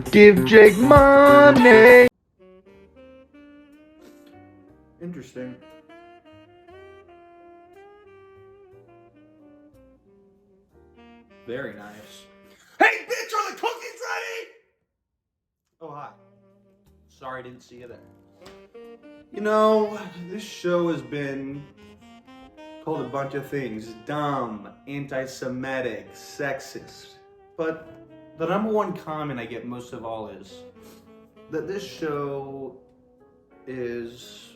Give Jake money. Interesting. Very nice. Hey, bitch, are the cookies ready? Oh, hi. Sorry, I didn't see you there. You know, this show has been called a bunch of things. Dumb, anti-Semitic, sexist. But the number one comment I get most of all is that this show is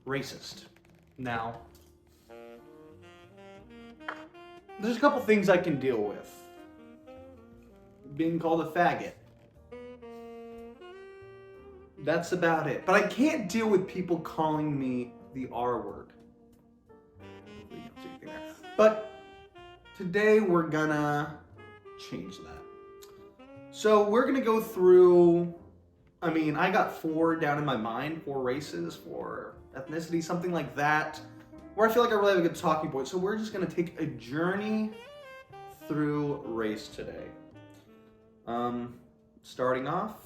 racist. Now, there's a couple things I can deal with. Being called a faggot. That's about it. But I can't deal with people calling me the R word. Hopefully you don't see anything there. But today we're gonna change that. So we're gonna go through, I got 4 down in my mind, 4 races, 4 ethnicity, something like that, where I feel like I really have a good talking point. So we're just gonna take a journey through race today. Starting off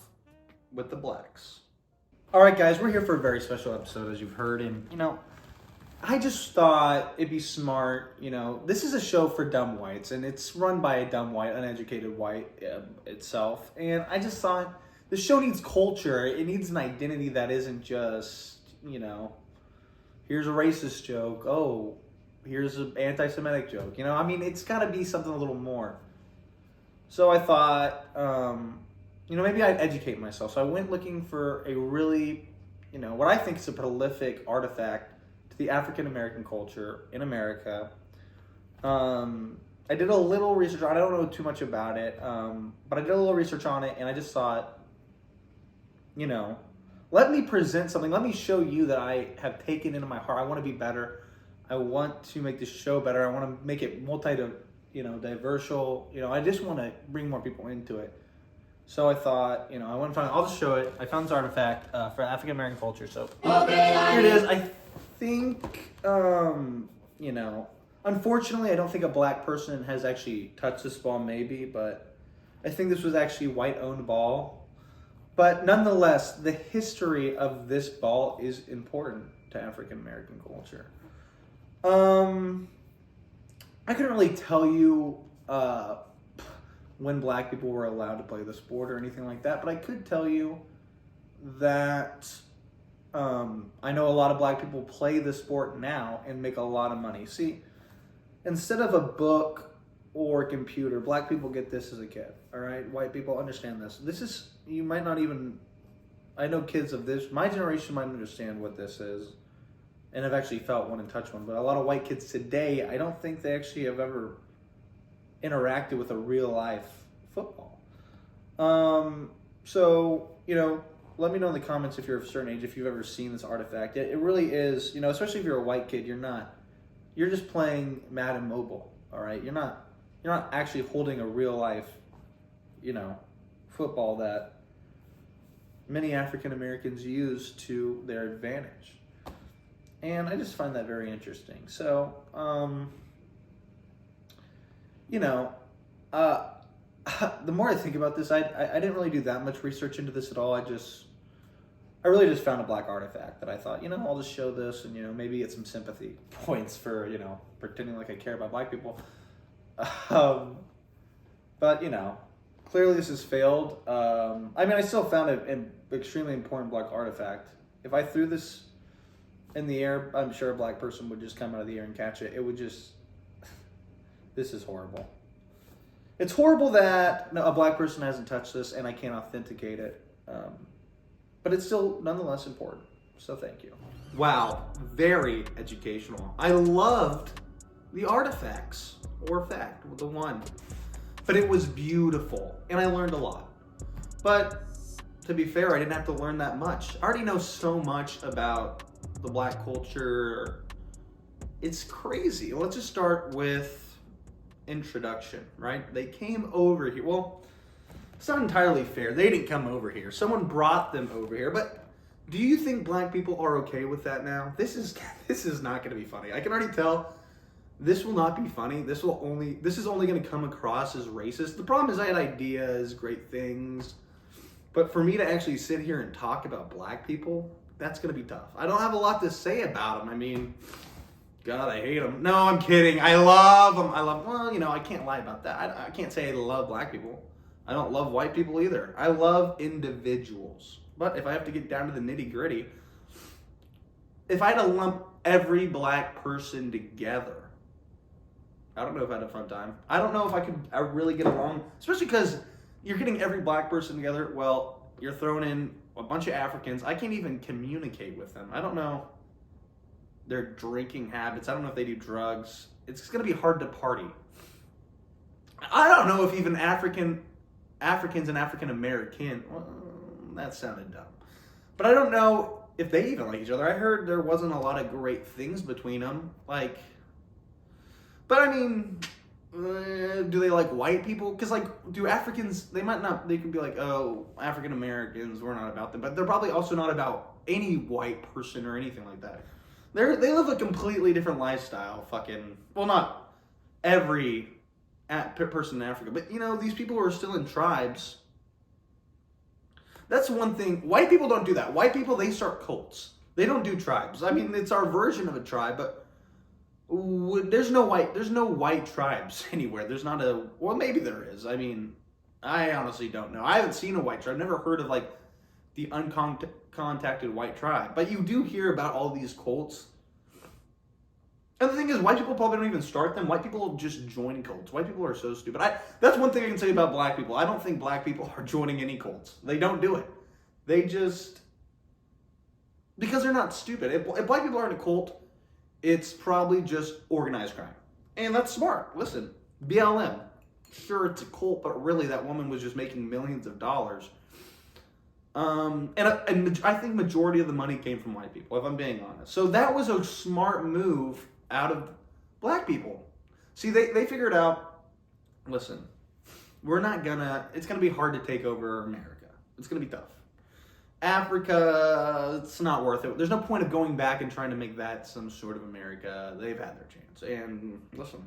with the blacks. All right, guys, we're here for a very special episode, as you've heard, and I just thought it'd be smart. This is a show for dumb whites, and it's run by a dumb white, uneducated white itself. And I just thought the show needs culture. It needs an identity that isn't just, here's a racist joke. Oh, here's an anti-Semitic joke. It's got to be something a little more. So I thought, maybe I'd educate myself. So I went looking for a really, what I think is a prolific artifact to the African American culture in America. I did a little research. I don't know too much about it, but I did a little research on it, and I just thought, let me present something. Let me show you that I have taken into my heart. I want to be better. I want to make this show better. I want to make it diversal. I just want to bring more people into it. So I thought, I want to find. I'll just show it. I found this artifact for African American culture. So here it is. I think, unfortunately, I don't think a black person has actually touched this ball. Maybe, but I think this was actually a white-owned ball. But nonetheless, the history of this ball is important to African American culture. I couldn't really tell you when black people were allowed to play the sport or anything like that, but I could tell you that I know a lot of black people play the sport now and make a lot of money. See, instead of a book or a computer, black people get this as a kid, all right? White people understand this. This is, you might not even, I know kids of this, my generation might understand what this is and have actually felt one and touched one, but a lot of white kids today, I don't think they actually have ever interacted with a real life football. So, let me know in the comments if you're of a certain age, if you've ever seen this artifact. It really is, especially if you're a white kid, you're just playing Madden Mobile, all right? You're not actually holding a real life, football that many African Americans use to their advantage. And I just find that very interesting. So, the more I think about this, I didn't really do that much research into this at all. I really just found a black artifact that I thought, I'll just show this and, maybe get some sympathy points for, pretending like I care about black people. But, clearly this has failed. I still found an extremely important black artifact. If I threw this in the air, I'm sure a black person would just come out of the air and catch it. It would just, this is horrible. It's horrible that a black person hasn't touched this and I can't authenticate it. But it's still nonetheless important. So thank you. Wow, very educational. I loved the artifacts, or fact, the one. But it was beautiful and I learned a lot. But to be fair, I didn't have to learn that much. I already know so much about the black culture. It's crazy. Let's just start with introduction, right? They came over here. Well, it's not entirely fair. They didn't come over here. Someone brought them over here. But do you think black people are okay with that now? This is not going to be funny. I can already tell this will not be funny. This is only going to come across as racist. The problem is I had ideas, great things, but for me to actually sit here and talk about black people, that's going to be tough. I don't have a lot to say about them. I mean, God, I hate them. No, I'm kidding. I love them. Well, you know, I can't lie about that. I can't say I love black people. I don't love white people either. I love individuals. But if I have to get down to the nitty gritty, if I had to lump every black person together, I don't know if I had a fun time. I don't know if I really get along, especially because you're getting every black person together. Well, you're throwing in a bunch of Africans. I can't even communicate with them. I don't know their drinking habits. I don't know if they do drugs. It's going to be hard to party. I don't know if even Africans and African American, well, that sounded dumb. But I don't know if they even like each other. I heard there wasn't a lot of great things between them. Like, but I mean, do they like white people? Because like, do Africans, they could be like, oh, African Americans, we're not about them. But they're probably also not about any white person or anything like that. They live a completely different lifestyle. Well, not every person in Africa, but you know, these people are still in tribes. That's one thing. White people don't do that. White people, they start cults. They don't do tribes. I mean, it's our version of a tribe, but there's no white tribes anywhere. Well, maybe there is. I mean, I honestly don't know. I haven't seen a white tribe. I've never heard of like the uncontacted white tribe, but you do hear about all these cults. And the thing is, white people probably don't even start them. White people just join cults. White people are so stupid. That's one thing I can say about black people. I don't think black people are joining any cults. They don't do it. They just, because they're not stupid. If black people are in a cult, it's probably just organized crime. And that's smart. Listen, BLM. Sure, it's a cult, but really that woman was just making millions of dollars. And I think majority of the money came from white people, if I'm being honest. So that was a smart move out of black people. See, they figured out, listen, it's gonna be hard to take over America. It's gonna be tough. Africa, it's not worth it. There's no point of going back and trying to make that some sort of America. They've had their chance. And listen,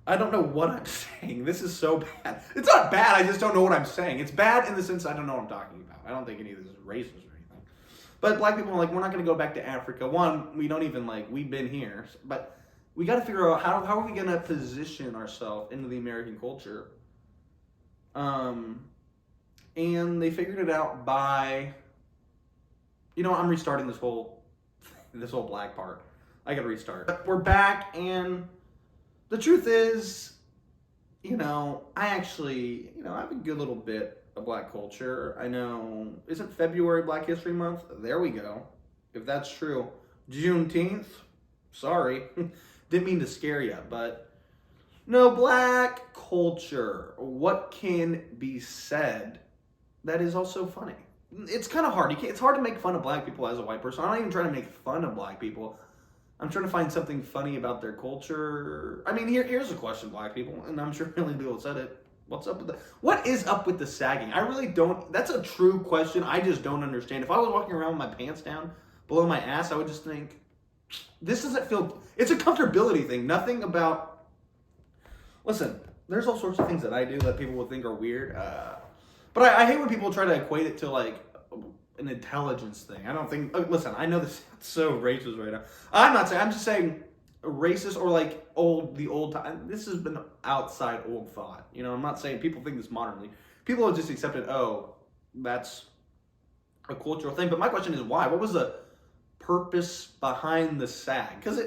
I don't know what I'm saying. This is so bad. It's not bad, I just don't know what I'm saying. It's bad in the sense I don't know what I'm talking about. I don't think any of this is racist or anything. But black people are like, we're not going to go back to Africa. One, we don't even we've been here. But we got to figure out how are we going to position ourselves into the American culture. And they figured it out by, I'm restarting this whole black part. I got to restart. But we're back, and the truth is, I actually, I have a good little bit of black culture. I know, isn't February Black History Month? There we go. If that's true. Juneteenth? Sorry. Didn't mean to scare you, but no, black culture. What can be said that is also funny? It's kind of hard. It's hard to make fun of black people as a white person. I'm not even trying to make fun of black people. I'm trying to find something funny about their culture. I mean, here's a question, black people, and I'm sure million people said it. What is up with the sagging? I really don't. That's a true question. I just don't understand. If I was walking around with my pants down below my ass, I would just think, this doesn't feel. It's a comfortability thing. Nothing about. Listen, there's all sorts of things that I do that people would think are weird. But I hate when people try to equate it to like an intelligence thing. I don't think. Listen, I know this is so racist right now. I'm not saying. I'm just saying. Racist or like the old time. This has been outside old thought. I'm not saying people think this modernly. People have just accepted, oh, that's a cultural thing. But my question is why? What was the purpose behind the SAG? Because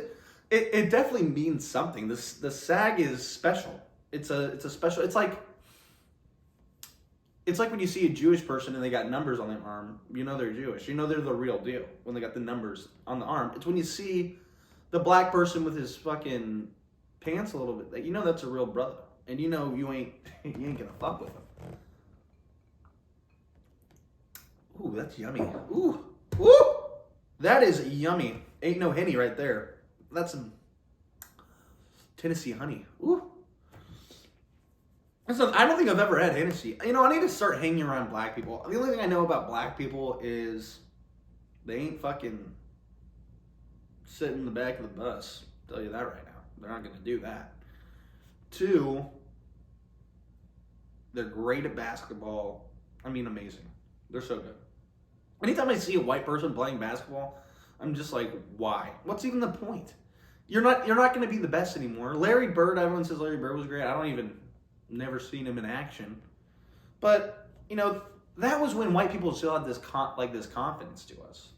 it definitely means something. The SAG is special. It's a special. It's like when you see a Jewish person and they got numbers on their arm. They're Jewish. They're the real deal when they got the numbers on the arm. It's when you see the black person with his fucking pants a little bit, that's a real brother. And you ain't gonna fuck with him. Ooh, that's yummy. Ooh. That is yummy. Ain't no Henny right there. That's some Tennessee honey. Ooh. Listen, I don't think I've ever had Hennessy. I need to start hanging around black people. The only thing I know about black people is they ain't fucking sit in the back of the bus. I'll tell you that right now. They're not going to do that. 2, they're great at basketball. I mean, amazing. They're so good. Anytime I see a white person playing basketball, I'm just like, why? What's even the point? You're not going to be the best anymore. Larry Bird, everyone says Larry Bird was great. I don't even, never seen him in action. But, you know, that was when white people still had this this confidence to us.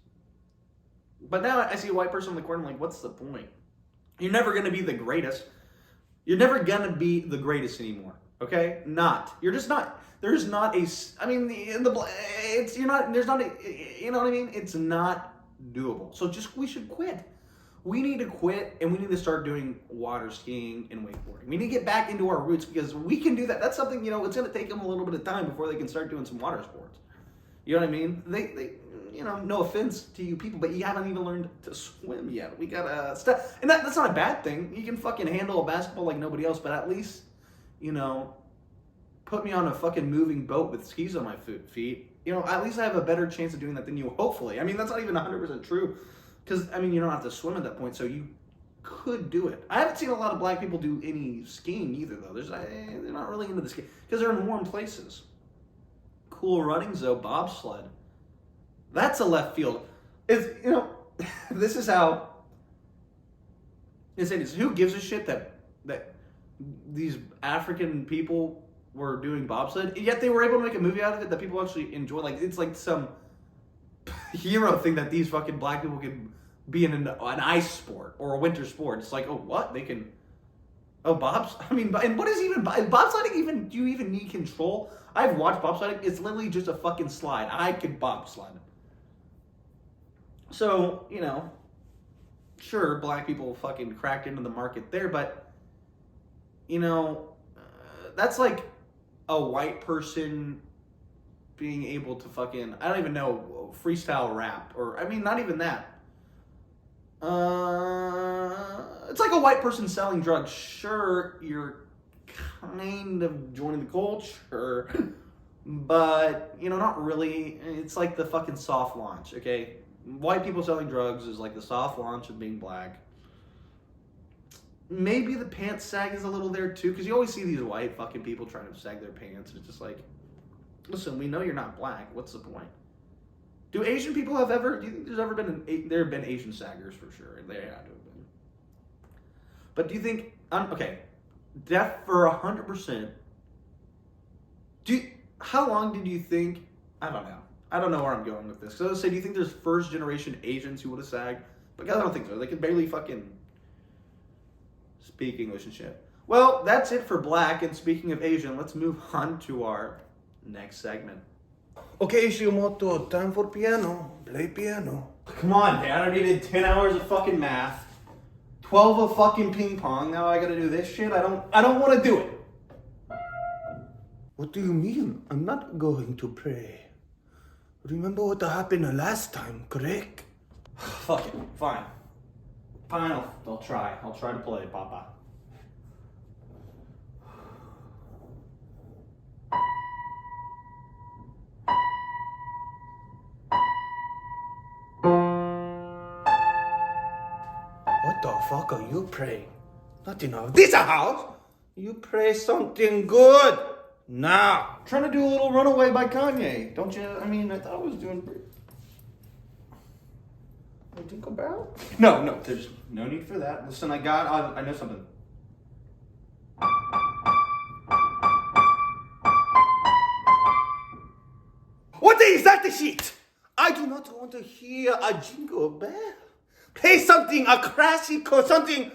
But now I see a white person on the court, I'm like, what's the point? You're never going to be the greatest. You're never going to be the greatest anymore. Okay? Not. You're just not. There's not a, I mean, you're not, there's not a, you know what I mean? It's not doable. So we should quit. We need to quit, and we need to start doing water skiing and wakeboarding. We need to get back into our roots, because we can do that. That's something, you know, it's going to take them a little bit of time before they can start doing some water sports. You know what I mean? They you know, no offense to you people, but you haven't even learned to swim yet. We got to stop. And that's not a bad thing. You can fucking handle a basketball like nobody else, but at least, you know, put me on a fucking moving boat with skis on my feet. You know, at least I have a better chance of doing that than you, hopefully. I mean, that's not even 100% true. Because, I mean, you don't have to swim at that point, so you could do it. I haven't seen a lot of black people do any skiing either, though. They're not really into the skiing, because they're in warm places. Cool runnings, though, bobsled. That's a left field. It's, you know, this is how it's who gives a shit that these African people were doing bobsled, yet they were able to make a movie out of it that people actually enjoy. Like, it's like some hero thing that these fucking black people can be in an ice sport or a winter sport. It's like, oh, what? They can, oh, I mean, and what is even, bobsledding even, do you even need control? I've watched bobsledding. It's literally just a fucking slide. I could bobsled. So, you know, sure, black people fucking cracked into the market there, but, you know, that's like a white person being able to fucking, I don't even know, freestyle rap, or, I mean, not even that. It's like a white person selling drugs. Sure, you're kind of joining the culture, but, you know, not really. It's like the fucking soft launch, okay? White people selling drugs is like the soft launch of being black. Maybe the pants sag is a little there too, because you always see these white fucking people trying to sag their pants, and it's just like, listen, we know you're not black. What's the point? Do Asian people do you think there's ever been there have been Asian saggers for sure? They had to have been. But do you think, okay, deaf for 100%, how long did you think, I don't know. I don't know where I'm going with this. So I was say, do you think there's first generation Asians who would have sagged? But I don't think so. They could barely fucking speak English and shit. Well, that's it for black. And speaking of Asian, let's move on to our next segment. Okay, Shimoto, time for piano. Play piano. Come on, Dad. I needed 10 hours of fucking math, 12 of fucking ping pong. Now I gotta do this shit. I don't want to do it. What do you mean? I'm not going to pray. Remember what happened last time, correct? Fuck it. Fine. Fine. I'll try. I'll try to play, Papa. What the fuck are you praying? Nothing of this house. You pray something good. Now. Trying to do a little Runaway by Kanye. Don't you? I mean, I thought I was doing pretty. Jingle Bell? No, there's no need for that. Listen, I know something. What is that shit? I do not want to hear a jingle bell. Play something, a classical, something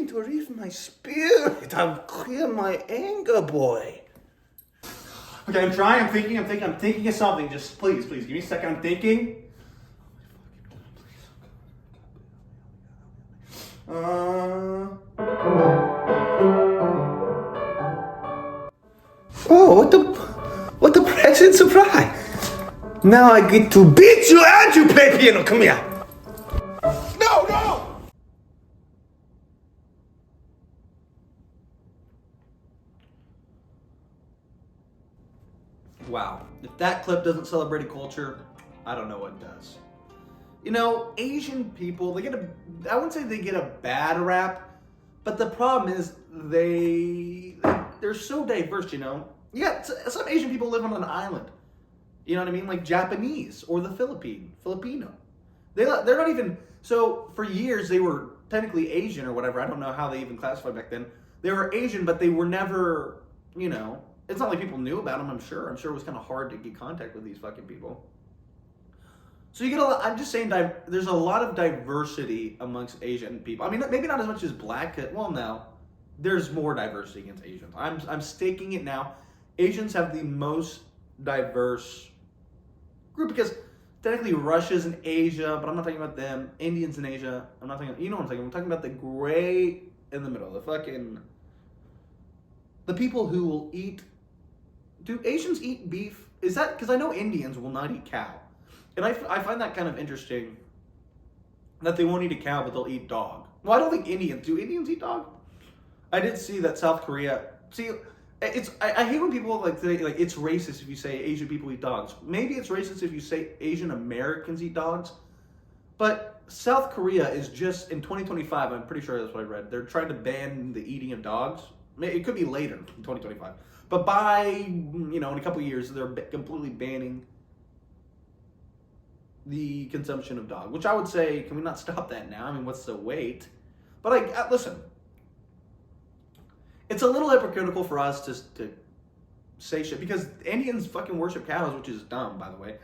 to relieve my spirit and clear my anger, boy. Okay, I'm trying. I'm thinking of something. Just please, give me a second. I'm thinking. Oh, what a pleasant surprise. Now I get to beat you and you play piano. Come here. No! Wow. If that clip doesn't celebrate a culture, I don't know what does. You know, Asian people, I wouldn't say they get a bad rap, But the problem is they're so diverse, you know. Yeah, some Asian people live on an island. You know what I mean? Like Japanese or the Filipino. They're not even, so for years they were technically Asian or whatever. I don't know how they even classified back then. They were Asian, but they were never, you know, it's not like people knew about them, I'm sure. I'm sure it was kind of hard to get contact with these fucking people. So you get a lot, I'm just saying there's a lot of diversity amongst Asian people. I mean, maybe not as much as black, well, no. There's more diversity against Asians. I'm staking it now. Asians have the most diverse group because technically Russia's in Asia, but I'm not talking about them. Indians in Asia, I'm not talking, you know what I'm talking about. I'm talking about the gray in the middle, the people who will eat. Do Asians eat beef? Is that, because I know Indians will not eat cow. And I find that kind of interesting that they won't eat a cow, but they'll eat dog. Well, I don't think do Indians eat dog? I did see that South Korea, I hate when people say it's racist if you say Asian people eat dogs. Maybe it's racist if you say Asian Americans eat dogs. But South Korea is just, in 2025, I'm pretty sure that's what I read, they're trying to ban the eating of dogs. It could be later in 2025. But by, in a couple of years, they're completely banning the consumption of dog. Which I would say, can we not stop that now? I mean, what's the wait? But listen, it's a little hypocritical for us to say shit, because Indians fucking worship cows, which is dumb, by the way.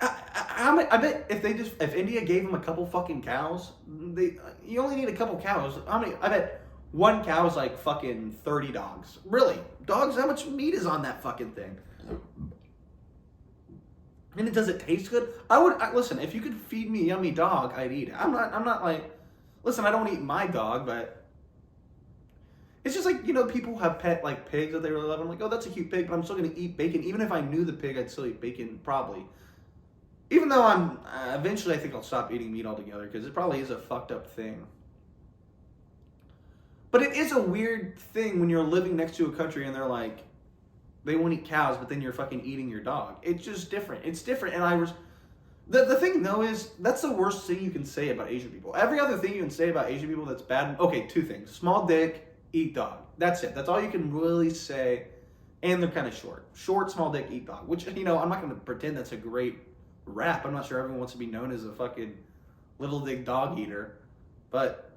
I bet if India gave them a couple fucking cows, you only need a couple cows. I bet one cow is like fucking 30 dogs. Really? Dogs, how much meat is on that fucking thing? And does it taste good? Listen, if you could feed me a yummy dog, I'd eat it. I'm not like, listen, I don't eat my dog, but it's just like, people have pet like pigs that they really love. I'm like, oh, that's a cute pig, but I'm still gonna eat bacon. Even if I knew the pig, I'd still eat bacon, probably. Even though eventually I think I'll stop eating meat altogether, because it probably is a fucked up thing. But it is a weird thing when you're living next to a country and they're like, they won't eat cows, but then you're fucking eating your dog. It's just different. It's different. And the thing though is, that's the worst thing you can say about Asian people. Every other thing you can say about Asian people that's bad, okay, two things. Small dick, eat dog. That's it. That's all you can really say. And they're kind of short. Short, small dick, eat dog. Which, I'm not going to pretend that's a great rap. I'm not sure everyone wants to be known as a fucking little dick dog eater. But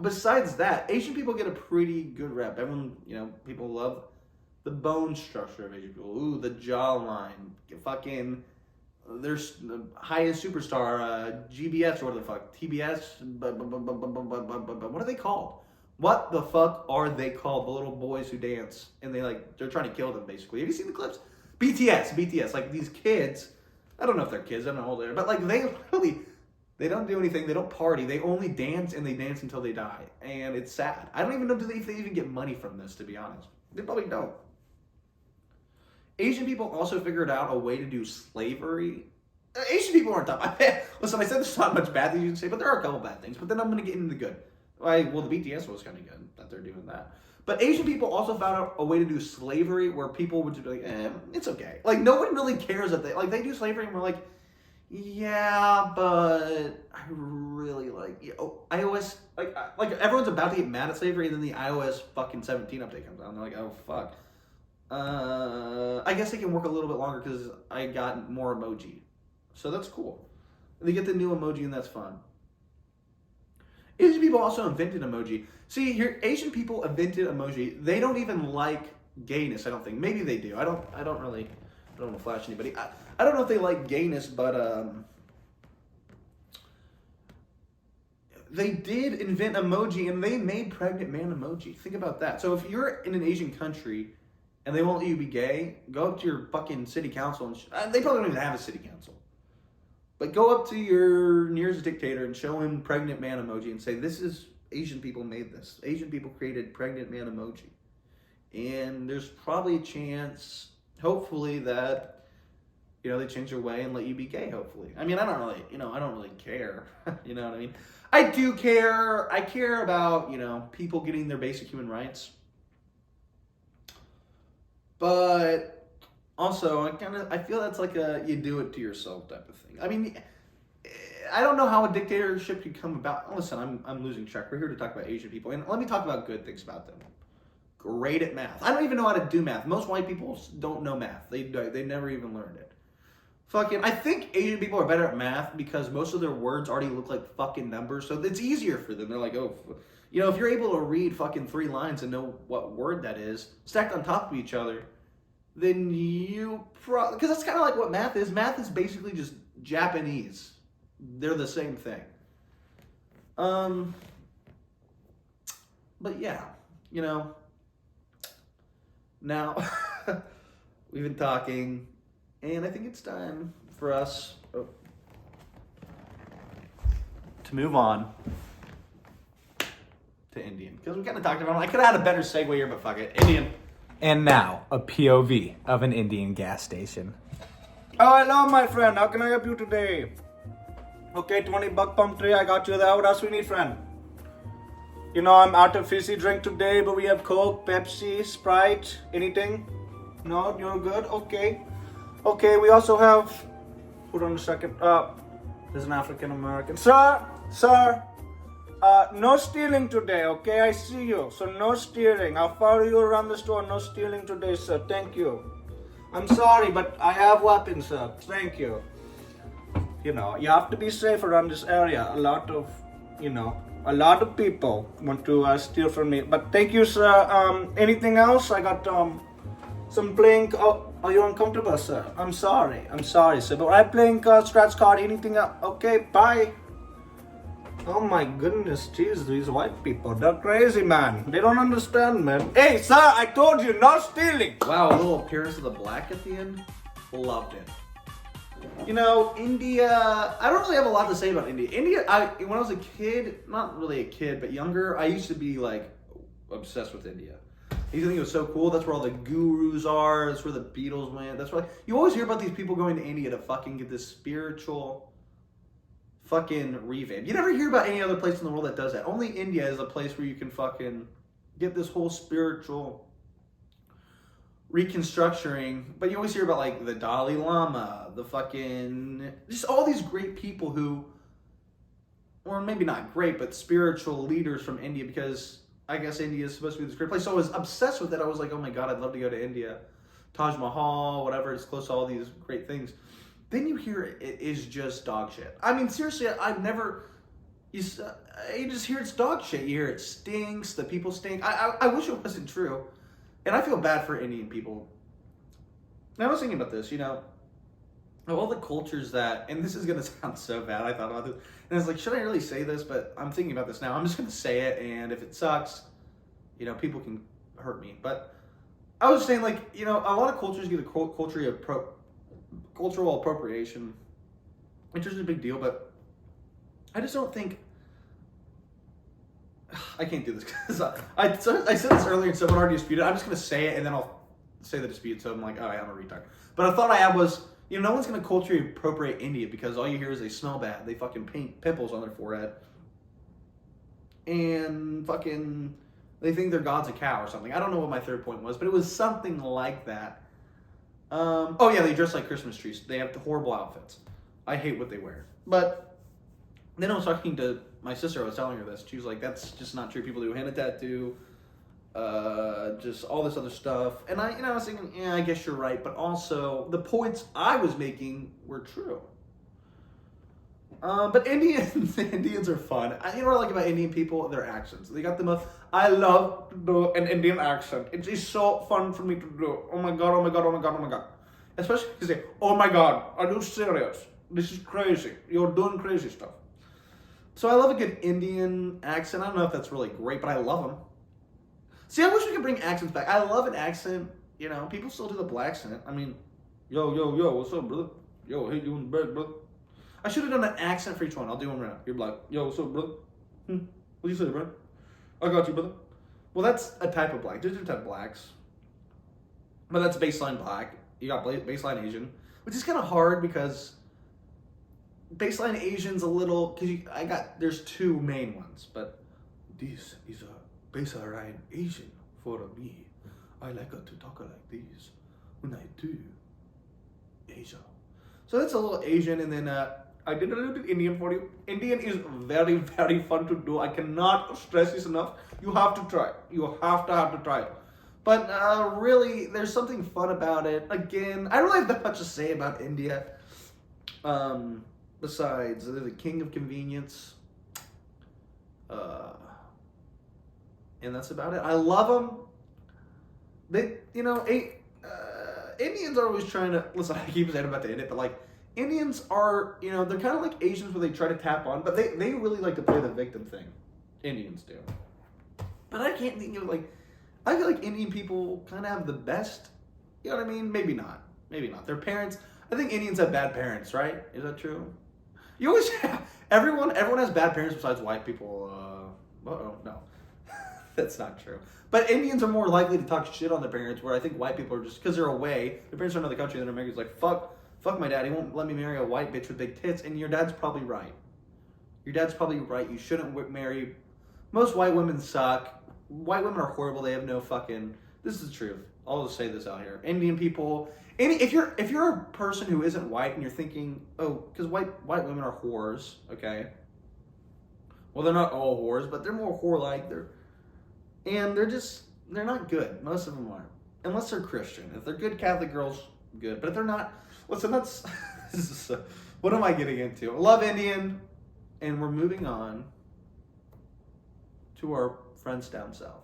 besides that, Asian people get a pretty good rap. Everyone, people love the bone structure of Asian people. Ooh, the jawline. Fucking, there's the highest superstar, GBS or whatever the fuck. TBS? What are they called? What the fuck are they called? The little boys who dance and they're trying to kill them basically. Have you seen the clips? BTS. Like these kids, I don't know if they're kids, I don't know how old they are, but like they don't do anything, they don't party, they only dance and they dance until they die. And it's sad. I don't even know if they even get money from this, to be honest. They probably don't. Asian people also figured out a way to do slavery. Asian people aren't dumb. Listen, I said there's not much bad things you can say, but there are a couple bad things. But then I'm going to get into the good. Well, the BTS was kind of good that they're doing that. But Asian people also found out a way to do slavery where people would just be like, it's okay. Like, no one really cares that they do slavery and we're like, yeah, but I really like, iOS, like everyone's about to get mad at slavery and then the iOS fucking 17 update comes out and they're like, oh, fuck. I guess they can work a little bit longer because I got more emoji. So that's cool. They get the new emoji and that's fun. Asian people also invented emoji. See, here, Asian people invented emoji. They don't even like gayness, I don't think. Maybe they do. I don't want to flash anybody. I don't know if they like gayness, but they did invent emoji and they made pregnant man emoji. Think about that. So if you're in an Asian country and they won't let you be gay, go up to your fucking city council and they probably don't even have a city council. But go up to your nearest dictator and show him pregnant man emoji and say, this is, Asian people made this. Asian people created pregnant man emoji. And there's probably a chance, hopefully, that, they change their way and let you be gay, hopefully. I mean, I don't really care. You know what I mean? I do care. I care about, people getting their basic human rights. But also, I feel that's like a you do it to yourself type of thing. I mean, I don't know how a dictatorship could come about. Listen, I'm losing track. We're here to talk about Asian people, and let me talk about good things about them. Great at math. I don't even know how to do math. Most white people don't know math. They never even learned it. Fucking, I think Asian people are better at math because most of their words already look like fucking numbers, so it's easier for them. They're like, oh, you know, if you're able to read fucking 3 lines and know what word that is, stacked on top of each other, then you because that's kind of like what math is. Math is basically just Japanese. They're the same thing. But yeah, you know, now we've been talking, and I think it's time for us to move on to Indian, because we kind of talked about it. I could have had a better segue here, but fuck it, Indian. And now, a POV of an Indian gas station. Oh, hello, my friend. How can I help you today? Okay, 20 buck pump tray. I got you there. What else we need, friend? You know, I'm out of fizzy drink today, but we have Coke, Pepsi, Sprite, anything? No, you're good? Okay. Okay, we also have... Hold on a second. There's an African American. Sir! No stealing today, okay? I see you. So no stealing. I'll follow you around the store. No stealing today, sir. Thank you. I'm sorry, but I have weapons, sir. Thank you. You know, you have to be safe around this area. A lot of people want to steal from me. But thank you, sir. Anything else? I got some playing. Oh, are you uncomfortable, sir? I'm sorry, sir. But I'm playing scratch card. Anything else? Okay, bye. Oh my goodness, jeez, these white people, they're crazy, man. They don't understand, man. Hey, sir, I told you, no stealing. Wow, a little appearance of the black at the end. Loved it. You know, India, I don't really have a lot to say about India. When I was a kid, not really a kid, but younger, I used to be like obsessed with India. I used to think it was so cool. That's where all the gurus are. That's where the Beatles went. That's why you always hear about these people going to India to fucking get this spiritual fucking revamp. You never hear about any other place in the world that does that. Only India is a place where you can fucking get this whole spiritual reconstructuring. But you always hear about like the Dalai Lama, the fucking, just all these great people who, or maybe not great, but spiritual leaders from India, because I guess India is supposed to be this great place. So I was obsessed with it. I was like, oh my God, I'd love to go to India. Taj Mahal, whatever, it's close to all these great things. Then you hear it is just dog shit. I mean, seriously, I've never... You just hear it's dog shit. You hear it stinks, the people stink. I wish it wasn't true. And I feel bad for Indian people. And I was thinking about this, you know, of all the cultures that... And this is going to sound so bad. I thought about this. And I was like, should I really say this? But I'm thinking about this now. I'm just going to say it. And if it sucks, you know, people can hurt me. But I was saying, like, you know, a lot of cultures get a cultural appropriation, which is a big deal, but I just don't think I can't do this because I said this earlier and someone already disputed. I'm just gonna say it and then I'll say the dispute. So I'm like, oh, I'm a retard. But a thought I had was, you know, no one's gonna culturally appropriate India because all you hear is they smell bad. They fucking paint pimples on their forehead, and fucking they think their god's a cow or something. I don't know what my third point was, but it was something like that. Oh yeah, they dress like Christmas trees. They have horrible outfits. I hate what they wear. But then I was talking to my sister. I was telling her this. She was like, "That's just not true. People do henna tattoo, just all this other stuff." And I was thinking, yeah, I guess you're right. But also, the points I was making were true. But Indians are fun. You know what I like about Indian people? Their accents. They got the most. I love to do an Indian accent. It is so fun for me to do. Oh my god, oh my god, oh my god, oh my god. Especially if you say, oh my god, are you serious? This is crazy. You're doing crazy stuff. So I love a good Indian accent. I don't know if that's really great, but I love them. See, I wish we could bring accents back. I love an accent. You know, people still do the black accent. I mean, yo, what's up, brother? Yo, hey, you in bed, brother? I should have done an accent for each one. I'll do one right now. You're like, yo, what's up, brother? What do you say, brother? I got you, brother. Well, that's a type of black. There's different type of blacks. But that's baseline black. You got baseline Asian, which is kind of hard because baseline Asian's a little, there's two main ones, but this is a baseline Asian for me. I like to talk like this when I do Asia. So that's a little Asian, and then I did a little Indian for you. Indian is very, very fun to do. I cannot stress this enough. You have to try. You have to try it. But really, there's something fun about it. Again, I don't really have that much to say about India. Besides, they're the king of convenience. And that's about it. I love them. They, Indians are always trying to, listen, I keep saying about to end it, but like, Indians are, they're kind of like Asians where they try to tap on, but they really like to play the victim thing. Indians do. But I can't think of, I feel like Indian people kind of have the best, you know what I mean? Maybe not. Their parents, I think Indians have bad parents, right? Is that true? You always have, everyone has bad parents besides white people. No. That's not true. But Indians are more likely to talk shit on their parents, where I think white people are just, because they're away, their parents are in another country, and then Americans like, fuck my dad, he won't let me marry a white bitch with big tits, and your dad's probably right. You shouldn't marry, most white women suck. White women are horrible, they have no fucking, this is the truth. I'll just say this out here. Indian people, if you're a person who isn't white and you're thinking, oh, because white women are whores, okay? Well, they're not all whores, but they're more whore-like, they're not good. Most of them aren't. Unless they're Christian. If they're good Catholic girls, good. But if they're not, listen, what am I getting into? I love Indian, and we're moving on to our friends down south.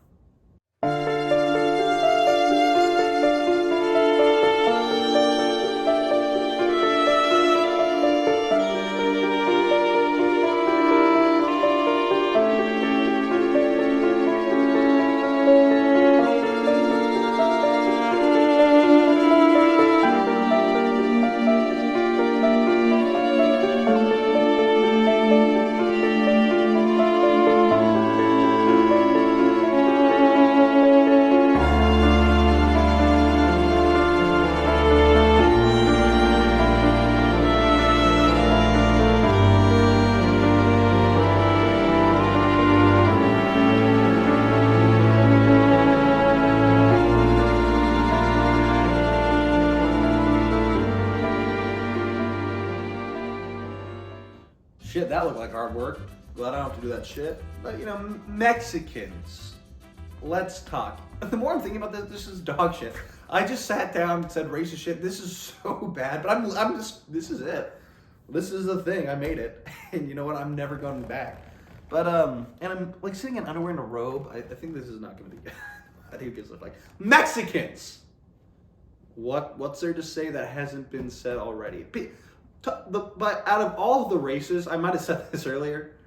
Shit, that looked like hard work. Glad I don't have to do that shit. But, Mexicans. Let's talk. The more I'm thinking about this is dog shit. I just sat down and said racist shit. This is so bad, but I'm just, this is it. This is the thing. I made it. And you know what? I'm never going back. But, and I'm like sitting in underwear in a robe. I think this is not going to be good. I think it gives like Mexicans. What's there to say that hasn't been said already? But out of all of the races, I might have said this earlier,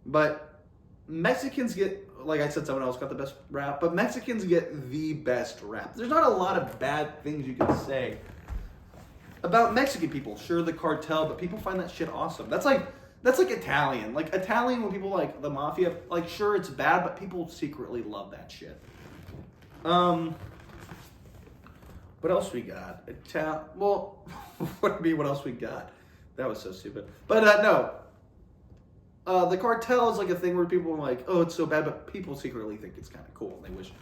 but Mexicans get, like I said, someone else got the best rap, but Mexicans get the best rap. There's not a lot of bad things you can say about Mexican people. Sure, the cartel, but people find that shit awesome. That's like Italian. Like Italian, when people like the mafia, like sure it's bad, but people secretly love that shit. What else we got? What else we got? That was so stupid. But no. The cartel is like a thing where people are like, oh, it's so bad, but people secretly think it's kind of cool. They wish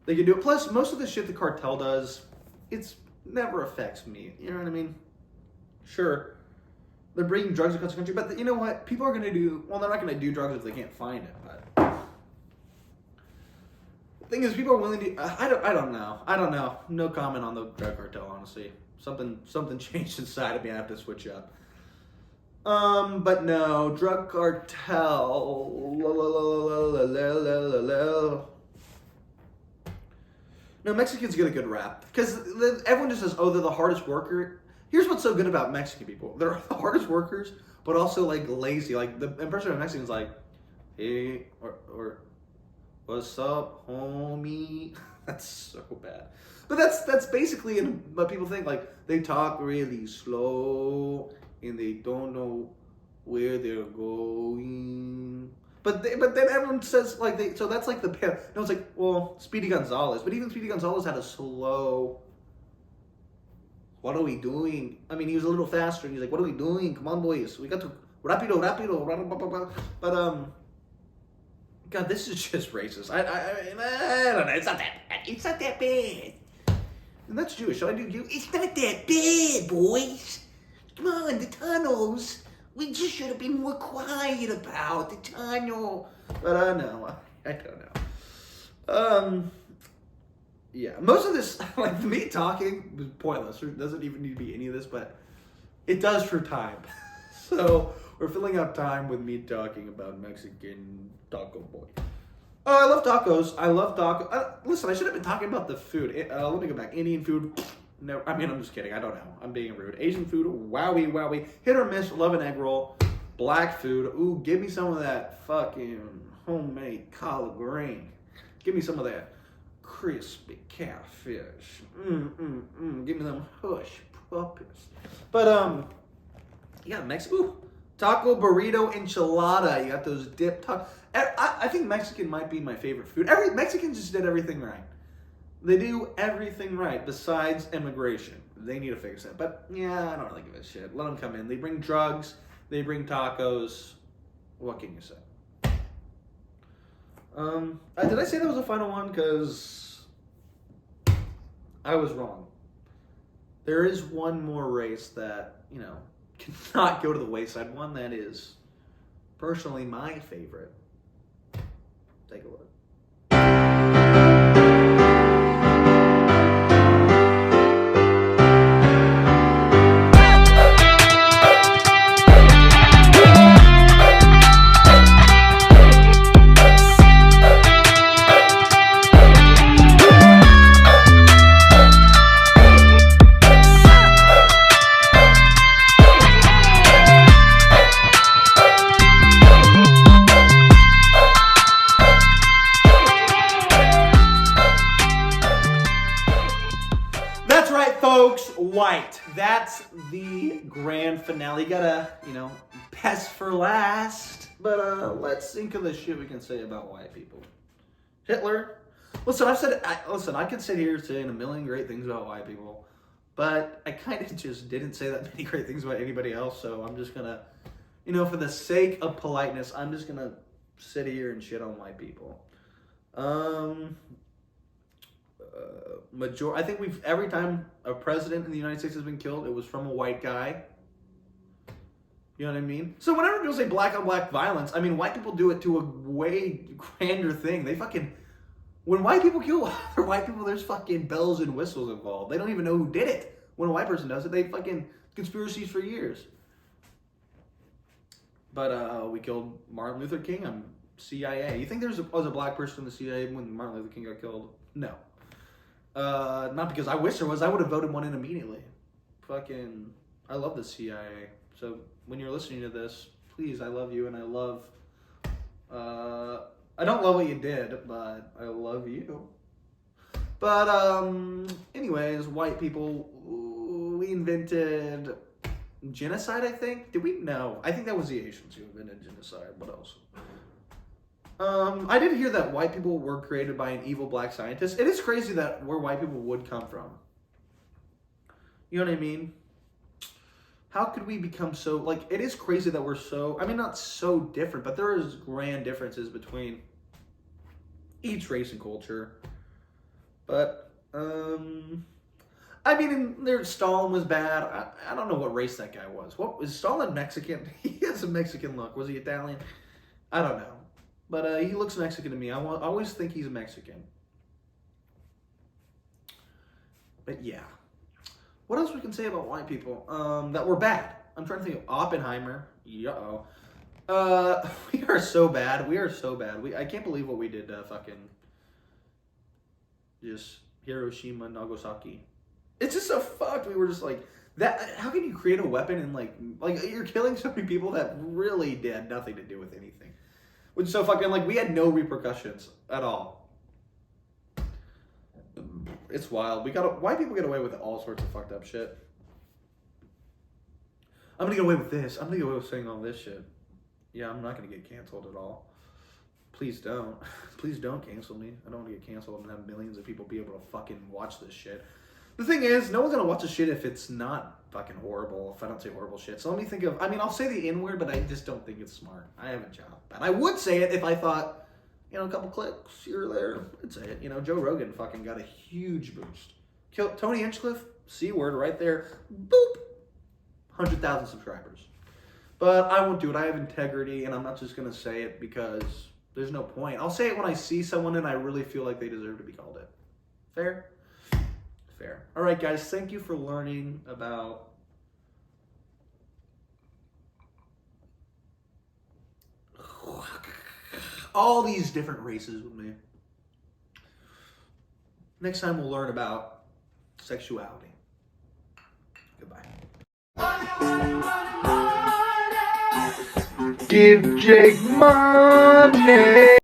they could do it. Plus, most of the shit the cartel does, it's never affects me. You know what I mean? Sure, they're bringing drugs across the country, but you know what? People are going to do, well, they're not going to do drugs if they can't find it, but thing is, people are willing to. I don't know. No comment on the drug cartel, honestly. Something changed inside of me. I have to switch up. But no, drug cartel. No, Mexicans get a good rap because everyone just says, "Oh, they're the hardest worker." Here's what's so good about Mexican people: they're the hardest workers, but also like lazy. Like the impression of Mexicans, like, "Hey," or "What's up, homie?" That's so bad. But that's basically what people think. Like, they talk really slow and they don't know where they're going. But then everyone says so that's like the no, it's like, well, Speedy Gonzalez. But even Speedy Gonzalez had a slow, what are we doing? I mean, he was a little faster. He's like, what are we doing? Come on, boys. We got to rapido. But God, this is just racist. I don't know. It's not that bad. It's not that bad. And that's Jewish. Should I do you? It's not that bad, boys. Come on, the tunnels. We just should have been more quiet about the tunnel. But no, I don't know. Yeah, most of this, like me talking, was pointless. There doesn't even need to be any of this, but it does for time. So we're filling up time with me talking about Mexican taco boy. Oh, I love tacos. I love tacos. Listen, I should have been talking about the food. Let me go back. Indian food. No, I mean, I'm just kidding. I don't know. I'm being rude. Asian food, wowie. Hit or miss, love an egg roll. Black food, ooh, give me some of that fucking homemade collard green. Give me some of that crispy catfish. Give me them hush puppies. But, yeah, Mexico. Taco, burrito, enchilada. You got those dip tacos. I think Mexican might be my favorite food. Mexicans just did everything right. They do everything right besides immigration. They need to fix it. But yeah, I don't really give a shit. Let them come in. They bring drugs. They bring tacos. What can you say? Did I say that was the final one? Because I was wrong. There is one more race that, cannot go to the wayside. One that is personally my favorite. Take a look. White. That's the grand finale. Gotta, best for last. But let's think of the shit we can say about white people. Hitler. Listen, I could sit here saying a million great things about white people, but I kind of just didn't say that many great things about anybody else. So I'm just gonna, for the sake of politeness, I'm just gonna sit here and shit on white people. I think every time a president in the United States has been killed, it was from a white guy. You know what I mean? So whenever people say black on black violence, I mean, white people do it to a way grander thing. When white people kill other white people, there's fucking bells and whistles involved. They don't even know who did it. When a white person does it, they fucking conspiracies for years. But we killed Martin Luther King on CIA. You think there was a black person in the CIA when Martin Luther King got killed? No. Not because I wish there was. I would have voted one in immediately. Fucking, I love the CIA. So when you're listening to this, please, I love you, and I love. I don't love what you did, but I love you. But anyways, white people, we invented genocide. I think. Did we? No, I think that was the Asians who invented genocide. What else? I did hear that white people were created by an evil black scientist. It is crazy that where white people would come from. You know what I mean? How could we become so, it is crazy that we're so, not so different, but there is grand differences between each race and culture. But, Stalin was bad. I don't know what race that guy was. Was Stalin Mexican? He has a Mexican look. Was he Italian? I don't know. But he looks Mexican to me. I always think he's Mexican. But yeah. What else we can say about white people? That we're bad. I'm trying to think of Oppenheimer. Uh-oh. We are so bad. We are so bad. I can't believe what we did to fucking just Hiroshima, Nagasaki. It's just so fucked. We were just like that. How can you create a weapon and like you're killing so many people that really had nothing to do with anything? Which is so fucking we had no repercussions at all. It's wild. White people get away with all sorts of fucked up shit. I'm gonna get away with this. I'm gonna get away with saying all this shit. Yeah, I'm not gonna get canceled at all. Please don't. Please don't cancel me. I don't want to get canceled and have millions of people be able to fucking watch this shit. The thing is, no one's gonna watch this shit if it's not fucking horrible, if I don't say horrible shit. So let me think of, I'll say the N-word, but I just don't think it's smart. I have a job. And I would say it if I thought, a couple clicks here or there. I'd say it. Joe Rogan fucking got a huge boost. Tony Hinchcliffe, C-word right there. Boop. 100,000 subscribers. But I won't do it. I have integrity, and I'm not just going to say it because there's no point. I'll say it when I see someone and I really feel like they deserve to be called it. Fair? Fair. All right, guys. Thank you for learning about all these different races with me. Next time we'll learn about sexuality. Goodbye. Give Jake money.